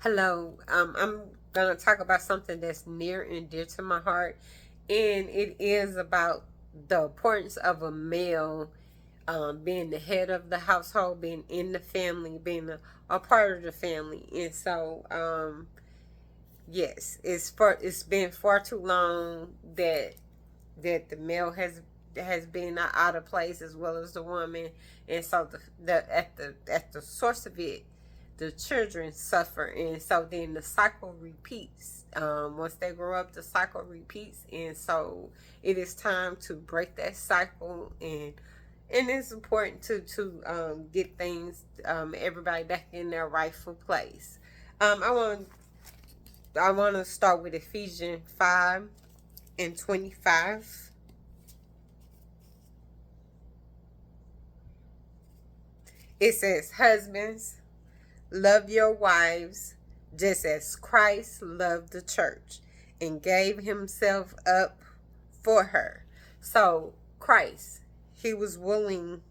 Hello. I'm gonna talk about something that's near and dear to my heart, and it is about the importance of a male being the head of the household, being in the family, being a part of the family. And so, yes, it's been far too long that the male has been out of place as well as the woman, and so the source of it, the children suffer, and so then the cycle repeats. Once they grow up, the cycle repeats, and so it is time to break that cycle, and it's important to get things, everybody back in their rightful place. Um, I want I want to start with Ephesians 5:25. It says, "Husbands, love your wives just as Christ loved the church and gave himself up for her." So, Christ, he was willing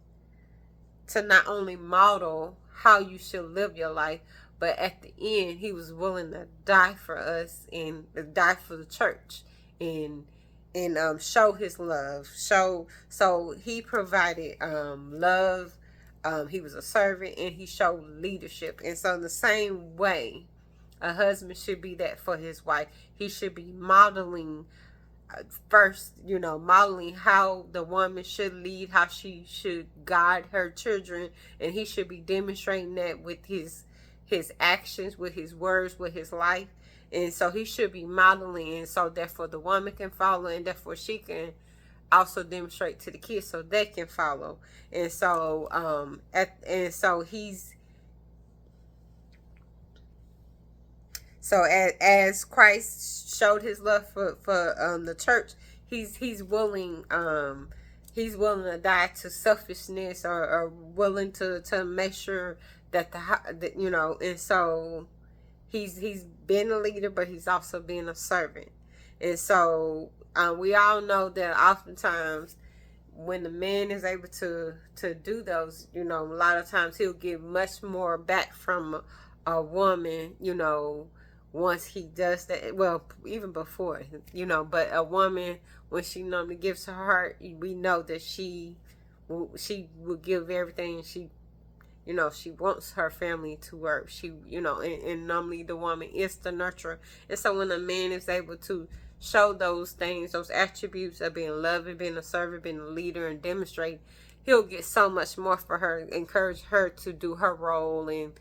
to not only model how you should live your life, but at the end, he was willing to die for us and die for the church and show his love. So he provided love. He was a servant and he showed leadership. And so in the same way, a husband should be that for his wife. He should be modeling first, modeling how the woman should lead, how she should guide her children, and he should be demonstrating that with his actions, with his words, with his life. And so he should be modeling, and so therefore the woman can follow, and therefore she can also demonstrate to the kids so they can follow. And so as Christ showed his love for the church, he's willing, he's willing to die to selfishness, or willing to make sure that and so he's been a leader, but he's also been a servant. And so we all know that oftentimes when the man is able to do those, a lot of times he'll get much more back from a woman, once he does that. Well, even before, but a woman, when she normally gives her heart, we know that she will give everything. She wants her family to work. And normally the woman is the nurturer. And so when a man is able to show those things, those attributes of being loving, being a servant, being a leader, and demonstrate, he'll get so much more for her, encourage her to do her role, and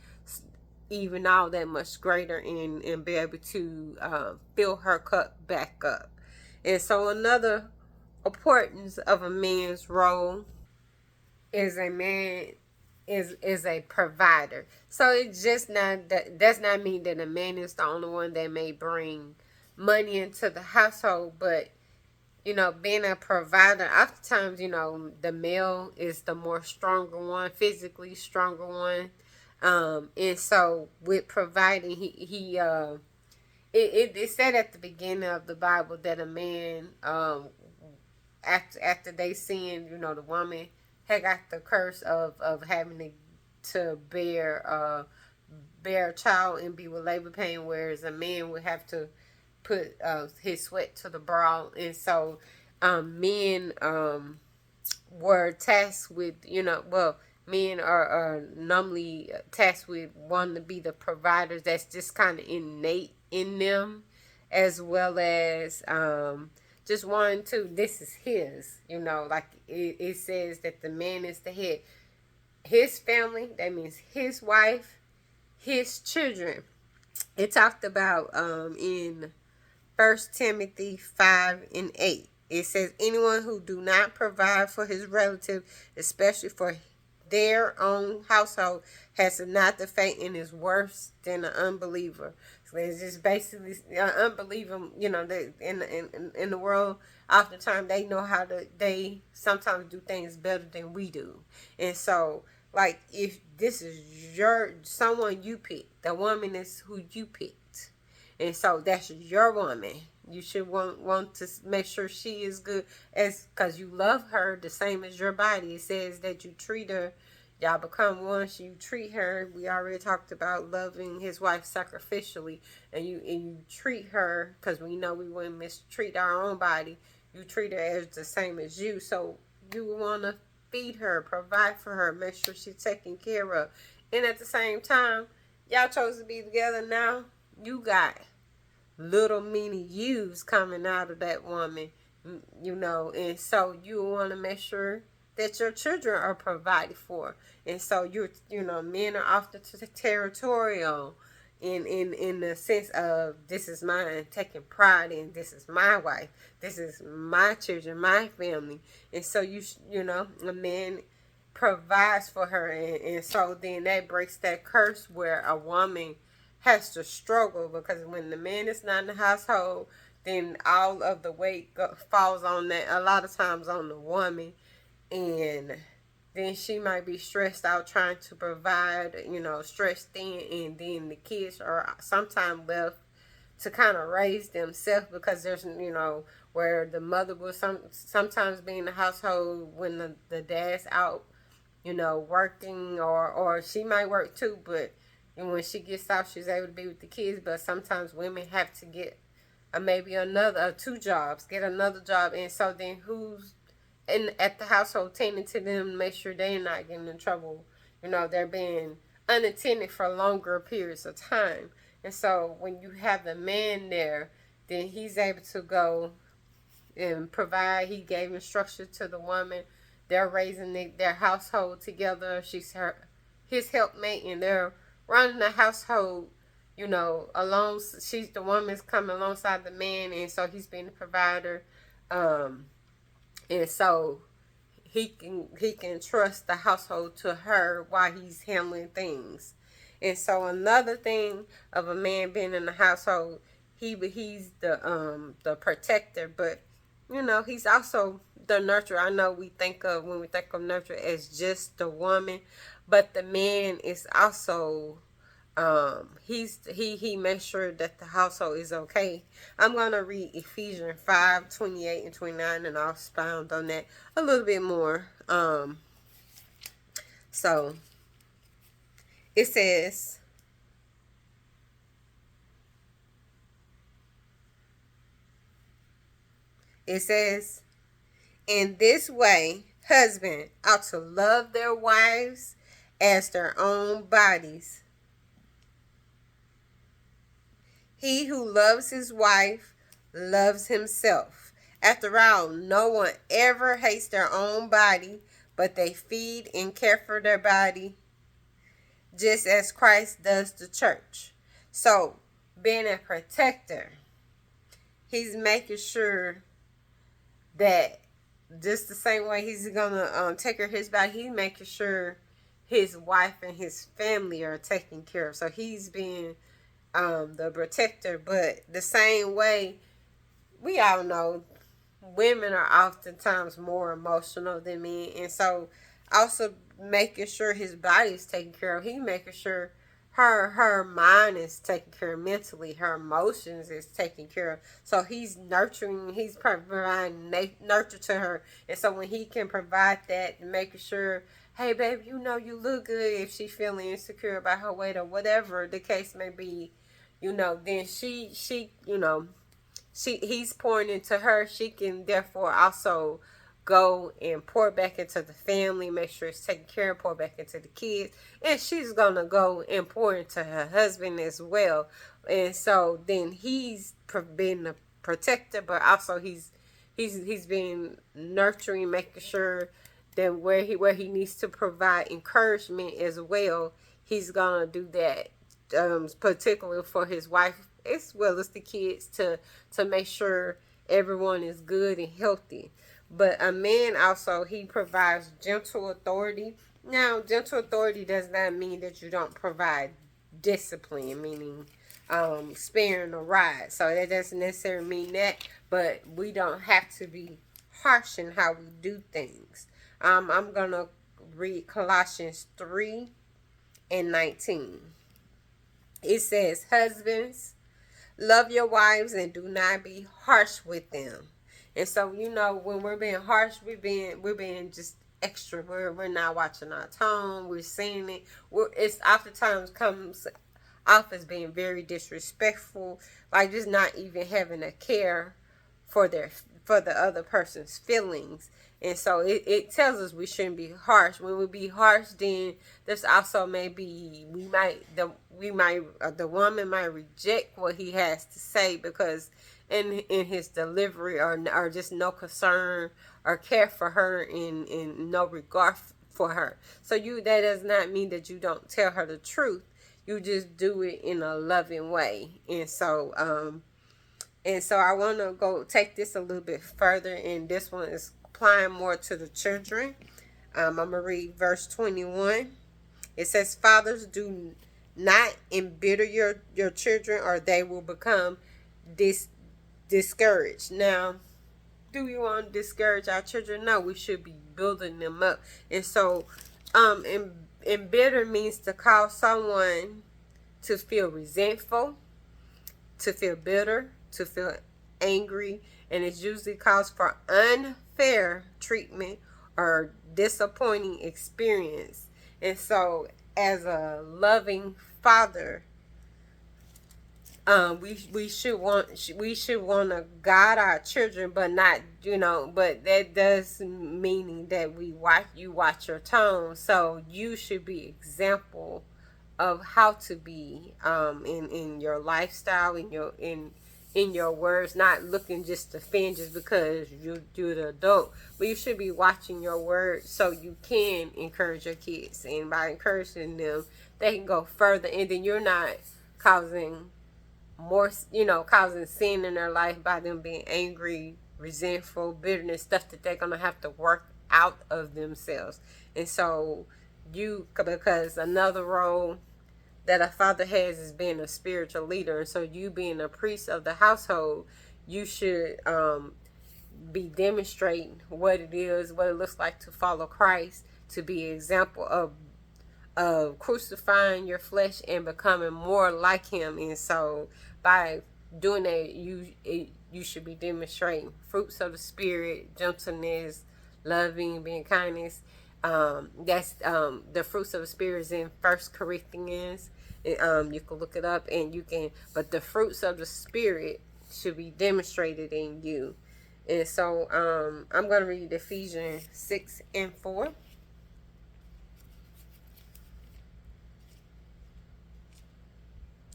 even all that much greater, and be able to fill her cup back up. And so another importance of a man's role is a man is a provider. So it's just not that does not mean that a man is the only one that may bring money into the household, but being a provider, oftentimes, the male is the more stronger one, physically stronger one. And so with providing, it said at the beginning of the Bible that a man, after they sinned, the woman had got the curse of having to bear a child and be with labor pain, whereas a man would have to put his sweat to the brow. And so men were tasked with, men are normally tasked with wanting to be the providers. That's just kind of innate in them, as well as just wanting to, this is his, like it says that the man is the head. His family, that means his wife, his children. It talked about in 1 Timothy 5:8. It says, "Anyone who do not provide for his relative, especially for their own household, has not the faith and is worse than an unbeliever." So it's just basically unbeliever. They, in the world, oftentimes they know how to. They sometimes do things better than we do, and so like if this is your someone you picked, the woman is who you picked, and so that's your woman. You should want to make sure she is good, as because you love her the same as your body. It says that you treat her, Y'all become one. You treat her. We already talked about loving his wife sacrificially, and you treat her, because we know we wouldn't mistreat our own body. You treat her as the same as you. So you want to feed her, provide for her, make sure she's taken care of. And at the same time, y'all chose to be together now. You got little mini yous coming out of that woman, you know, and so you want to make sure that your children are provided for. And so you know, men are often territorial in the sense of, this is mine, taking pride in, this is my wife, this is my children, my family. And so you know, a man provides for her, and so then that breaks that curse where a woman has to struggle, because when the man is not in the household, then all of the weight falls on that, a lot of times on the woman. And then she might be stressed out trying to provide, you know, stressed thin, and then the kids are sometimes left to kind of raise themselves, because there's, you know, where the mother will sometimes be in the household when the dad's out, you know, working, or she might work too, but when she gets off, she's able to be with the kids. But sometimes women have to get maybe another 2 jobs, get another job, and so then who's at the household tending to them, make sure they're not getting in trouble. You know, they're being unattended for longer periods of time. And so when you have the man there, then he's able to go and provide. He gave instruction to the woman. They're raising their household together. She's his helpmate, and they're running the household, you know, along. She's the woman's coming alongside the man, and so he's being the provider. And so he can trust the household to her while he's handling things. And so another thing of a man being in the household, he's the protector, but you know, he's also the nurturer. I know we think of, when we think of nurture, as just the woman, but the man is also he makes sure that the household is okay. I'm gonna read Ephesians 5:28 and 29, and I'll expound on that a little bit more. So it says, in this way, husbands ought to love their wives as their own bodies. He who loves his wife loves himself. After all, no one ever hates their own body, but they feed and care for their body, just as Christ does the church. So, being a protector, he's making sure that just the same way he's gonna take care of his body, he's making sure his wife and his family are taken care of. So he's being the protector. But the same way, we all know women are oftentimes more emotional than men, and so also making sure his body is taken care of, he making sure her mind is taken care of, mentally her emotions is taken care of. So he's nurturing, he's providing nurture to her. And so when he can provide that and making sure, hey baby, you know, you look good, if she's feeling insecure about her weight or whatever the case may be, you know, then she you know, he's pouring into her. She can therefore also go and pour back into the family, make sure it's taken care of, pour back into the kids, and she's gonna go and pour into her husband as well. And so then he's being the protector, but also he's being nurturing, making sure that where he needs to provide encouragement as well, he's gonna do that, particularly for his wife as well as the kids, to make sure everyone is good and healthy. But a man also, he provides gentle authority. Now, gentle authority does not mean that you don't provide discipline, meaning sparing the rod. So that doesn't necessarily mean that, but we don't have to be harsh in how we do things. I'm going to read Colossians 3:19. It says, husbands, love your wives and do not be harsh with them. And so, you know, when we're being harsh, we're being just extra. We're not watching our tone. We're seeing it. It's oftentimes comes off as being very disrespectful, like just not even having a care for the other person's feelings. And so it tells us we shouldn't be harsh. When we be harsh, then there's also maybe the woman might reject what he has to say because in his delivery or just no concern or care for her in no regard for her. So that does not mean that you don't tell her the truth. You just do it in a loving way. And so I want to go take this a little bit further, and this one is applying more to the children. I'm going to read verse 21. It says, fathers, do not embitter your children, or they will become discouraged. Now, do we want to discourage our children? No, we should be building them up. And so, embitter means to cause someone to feel resentful, to feel bitter, to feel angry, and it usually calls for unfair treatment or disappointing experience. And so, as a loving father, we should want to guide our children, but not, but that does meaning that you watch your tone. So you should be example of how to be in your lifestyle, in your words, not looking just to offend just because you're the adult, but you should be watching your words so you can encourage your kids, and by encouraging them, they can go further, and then you're not causing sin in their life by them being angry, resentful, bitterness, stuff that they're gonna have to work out of themselves. And so because another role that a father has is being a spiritual leader, and so you being a priest of the household, you should be demonstrating what it looks like to follow Christ, to be an example of crucifying your flesh and becoming more like him. And so by doing that, you should be demonstrating fruits of the spirit: gentleness, loving, being kindness. That's the fruits of the spirit is in 1 Corinthians. You can look it up, but the fruits of the spirit should be demonstrated in you. And so I'm going to read Ephesians 6:4.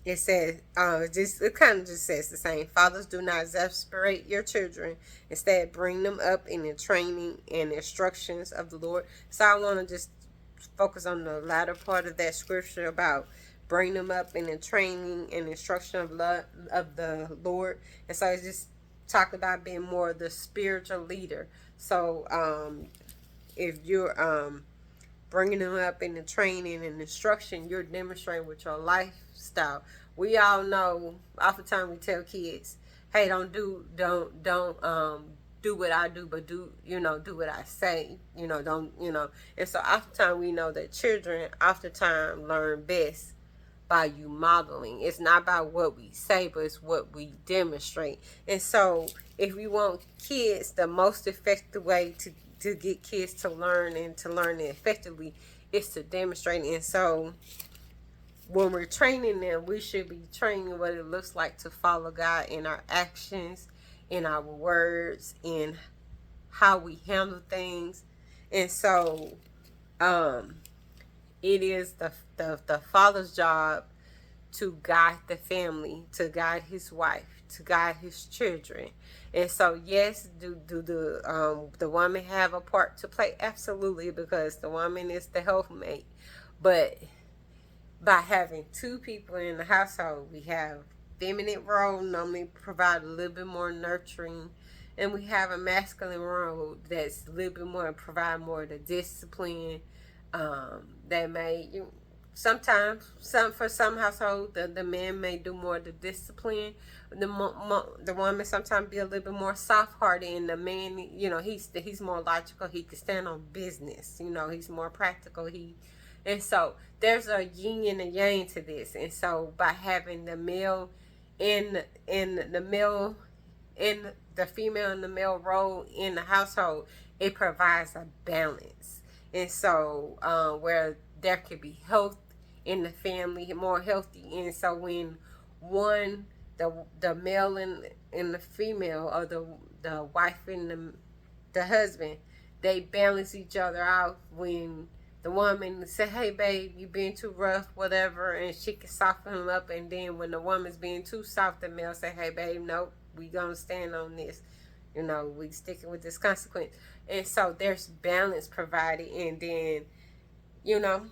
It says, it kind of just says the same. Fathers, do not exasperate your children. Instead, bring them up in the training and instructions of the Lord. So I want to just focus on the latter part of that scripture about bring them up in the training and instruction of the Lord. And so it's just talk about being more the spiritual leader. So if you're bringing them up in the training and instruction, you're demonstrating with your lifestyle. We all know, oftentimes we tell kids, hey, don't do what I do, but do what I say, don't. And so oftentimes we know that children oftentimes learn best by you modeling. It's not about what we say, but it's what we demonstrate. And so if we want kids, the most effective way to get kids to learn it effectively is to demonstrate. And so when we're training them, we should be training what it looks like to follow God in our actions, in our words, in how we handle things. And so it is the father's job to guide the family, to guide his wife, to guide his children. And so, yes, do the woman have a part to play? Absolutely, because the woman is the helpmate. But by having two people in the household, we have feminine role, normally provide a little bit more nurturing, and we have a masculine role that's a little bit more, provide more of the discipline. That may sometimes for some households the man may do more of the discipline. The woman sometimes be a little bit more soft-hearted, and the man, he's more logical. He can stand on business. He's more practical. And so there's a yin and a yang to this. And so by having the male in the male in the female and the male role in the household, it provides a balance. And so where there could be health in the family, more healthy. And so when one, the male and the female, or the wife and the husband, they balance each other out. When the woman say, hey babe, you being too rough, whatever, and she can soften him up. And then when the woman's being too soft, the male say, hey babe, nope, we gonna stand on this, you know, we sticking with this consequence. And so there's balance provided. And then, you know,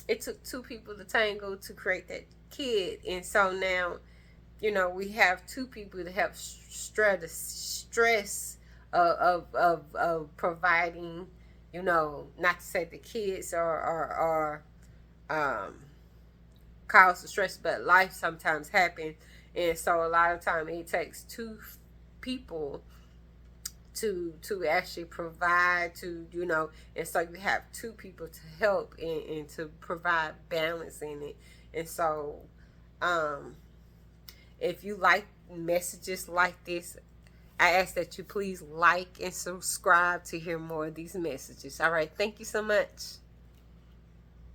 it took two people to tango to create that kid. And so now, you know, we have two people that have stress of providing, you know, not to say the kids are cause the stress, but life sometimes happen. And so a lot of time it takes two people to actually provide, to, you know. And so you have two people to help and to provide balance in it. And so if you like messages like this, I ask that you please like and subscribe to hear more of these messages. All right, thank you so much.